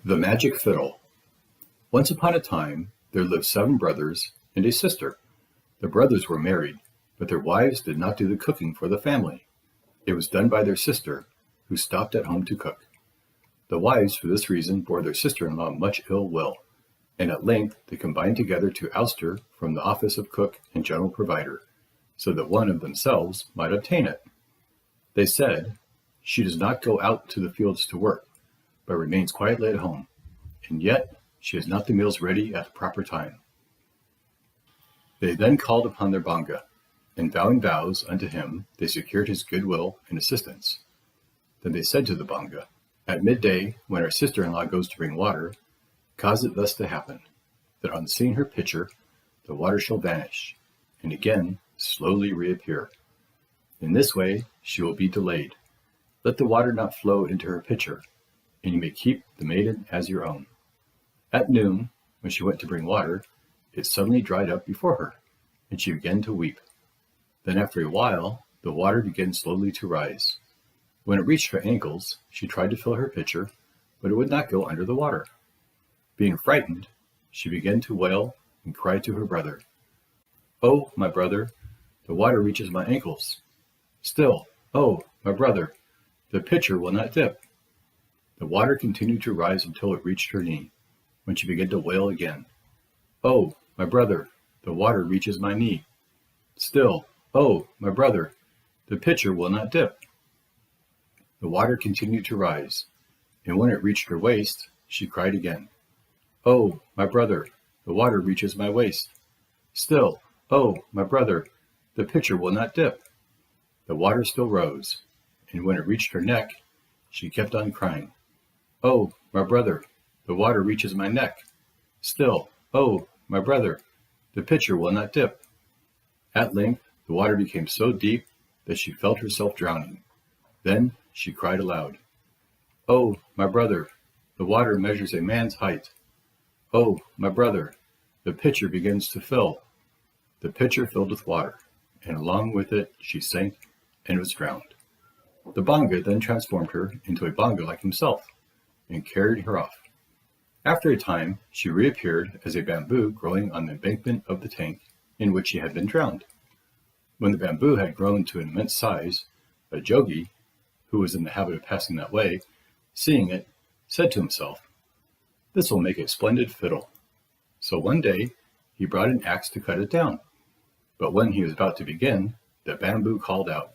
The Magic Fiddle. Once upon a time, there lived 7 brothers and a sister. The brothers were married, but their wives did not do the cooking for the family. It was done by their sister, who stopped at home to cook. The wives, for this reason, bore their sister-in-law much ill will, and at length they combined together to oust her from the office of cook and general provider, so that one of themselves might obtain it. They said, "She does not go out to the fields to work, but remains quietly at home, and yet she has not the meals ready at the proper time." They then called upon their Banga, and vowing vows unto him, they secured his goodwill and assistance. Then they said to the Banga, "At midday, when our sister-in-law goes to bring water, cause it thus to happen, that on seeing her pitcher, the water shall vanish, and again slowly reappear. In this way she will be delayed. Let the water not flow into her pitcher, and you may keep the maiden as your own." At noon, when she went to bring water, it suddenly dried up before her, and she began to weep. Then after a while, the water began slowly to rise. When it reached her ankles, she tried to fill her pitcher, but it would not go under the water. Being frightened, she began to wail and cry to her brother, "Oh, my brother, the water reaches my ankles. Still, oh, my brother, the pitcher will not dip." The water continued to rise until it reached her knee, when she began to wail again, "Oh, my brother, the water reaches my knee. Still, oh, my brother, the pitcher will not dip." The water continued to rise, and when it reached her waist, she cried again, "Oh, my brother, the water reaches my waist. Still, oh, my brother, the pitcher will not dip." The water still rose, and when it reached her neck, she kept on crying, "Oh, my brother, the water reaches my neck. Still, oh, my brother, the pitcher will not dip." At length, the water became so deep that she felt herself drowning. Then she cried aloud, "Oh, my brother, the water measures a man's height. Oh, my brother, the pitcher begins to fill." The pitcher filled with water, and along with it she sank and was drowned. The Banga then transformed her into a Banga like himself, and carried her off. After a time, she reappeared as a bamboo growing on the embankment of the tank in which she had been drowned. When the bamboo had grown to an immense size, a jogi, who was in the habit of passing that way, seeing it, said to himself, "This will make a splendid fiddle." So one day he brought an axe to cut it down. But when he was about to begin, the bamboo called out,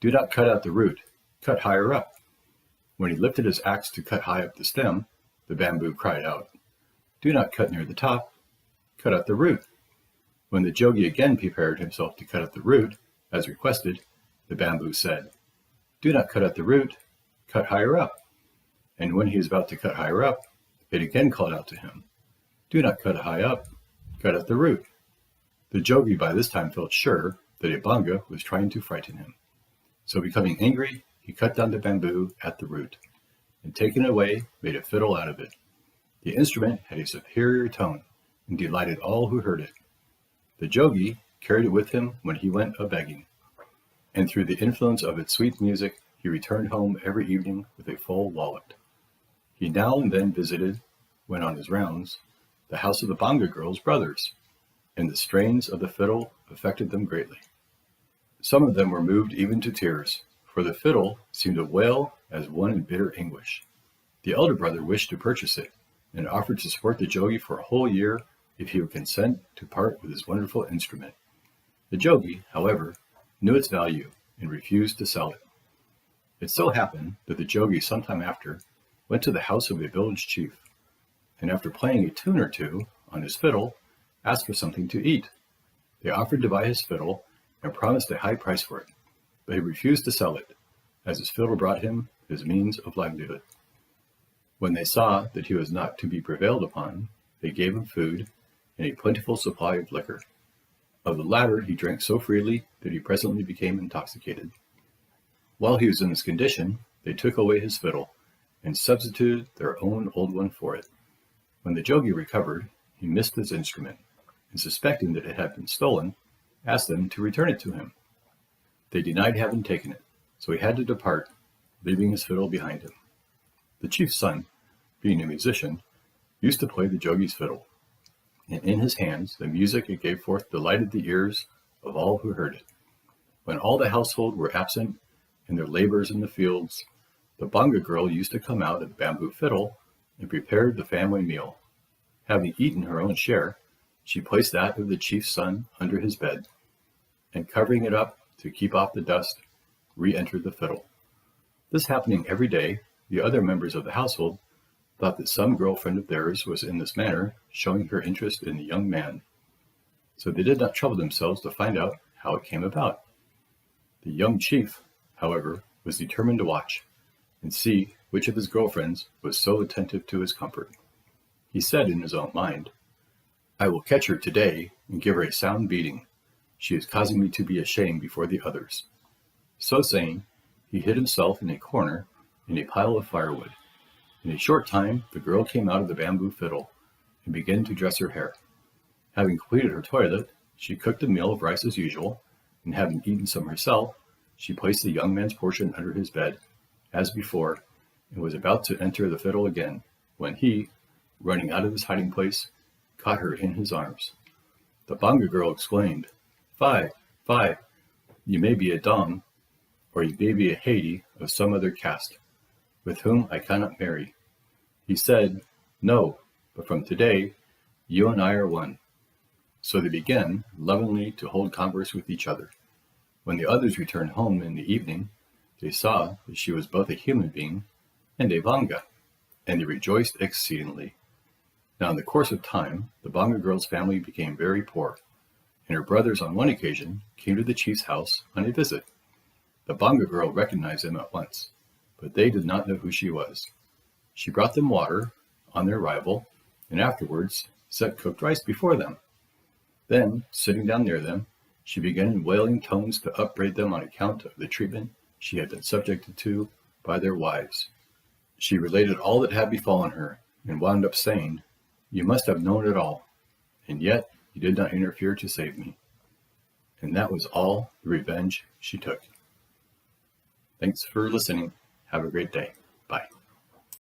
"Do not cut out the root, cut higher up." When he lifted his axe to cut high up the stem, the bamboo cried out, "Do not cut near the top, cut out the root." When the jogi again prepared himself to cut out the root, as requested, the bamboo said, "Do not cut out the root, cut higher up." And when he was about to cut higher up, it again called out to him, "Do not cut high up, cut out the root." The jogi by this time felt sure that a Banga was trying to frighten him. So becoming angry, he cut down the bamboo at the root, and taking it away, made a fiddle out of it. The instrument had a superior tone, and delighted all who heard it. The jogi carried it with him when he went a-begging, and through the influence of its sweet music, he returned home every evening with a full wallet. He now and then visited, when on his rounds, the house of the Banga girl's brothers, and the strains of the fiddle affected them greatly. Some of them were moved even to tears, for the fiddle seemed to wail as one in bitter anguish. The elder brother wished to purchase it, and offered to support the jogi for a whole year if he would consent to part with his wonderful instrument. The jogi, however, knew its value and refused to sell it. It so happened that the jogi some time after went to the house of a village chief, and after playing a tune or two on his fiddle, asked for something to eat. They offered to buy his fiddle and promised a high price for it, but he refused to sell it, as his fiddle brought him his means of livelihood. When they saw that he was not to be prevailed upon, they gave him food and a plentiful supply of liquor. Of the latter he drank so freely that he presently became intoxicated. While he was in this condition, they took away his fiddle, and substituted their own old one for it. When the jogi recovered, he missed his instrument, and suspecting that it had been stolen, asked them to return it to him. They denied having taken it, so he had to depart, leaving his fiddle behind him. The chief's son, being a musician, used to play the jogi's fiddle, and in his hands the music it gave forth delighted the ears of all who heard it. When all the household were absent in their labors in the fields, the bonga girl used to come out at the bamboo fiddle and prepared the family meal. Having eaten her own share, she placed that of the chief's son under his bed, and covering it up to keep off the dust, re-entered the fiddle. This happening every day, the other members of the household thought that some girlfriend of theirs was in this manner showing her interest in the young man. So they did not trouble themselves to find out how it came about. The young chief, however, was determined to watch and see which of his girlfriends was so attentive to his comfort. He said in his own mind, "I will catch her today and give her a sound beating. She is causing me to be ashamed before the others." So saying, he hid himself in a corner in a pile of firewood. In a short time, the girl came out of the bamboo fiddle and began to dress her hair. Having completed her toilet, she cooked a meal of rice as usual, and having eaten some herself, she placed the young man's portion under his bed, as before, and was about to enter the fiddle again, when he, running out of his hiding place, caught her in his arms. The bonga girl exclaimed, "Fie, fie, you may be a dong, or you may be a Haiti of some other caste, with whom I cannot marry." He said, "No, but from today, you and I are one." So they began lovingly to hold converse with each other. When the others returned home in the evening, they saw that she was both a human being and a bonga, and they rejoiced exceedingly. Now in the course of time, the bonga girl's family became very poor, and her brothers on one occasion came to the chief's house on a visit. The bonga girl recognized them at once, but they did not know who she was. She brought them water on their arrival, and afterwards set cooked rice before them. Then, sitting down near them, she began in wailing tones to upbraid them on account of the treatment she had been subjected to by their wives. She related all that had befallen her, and wound up saying, "You must have known it all, and yet you did not interfere to save me." And that was all the revenge she took. Thanks for listening. Have a great day. Bye.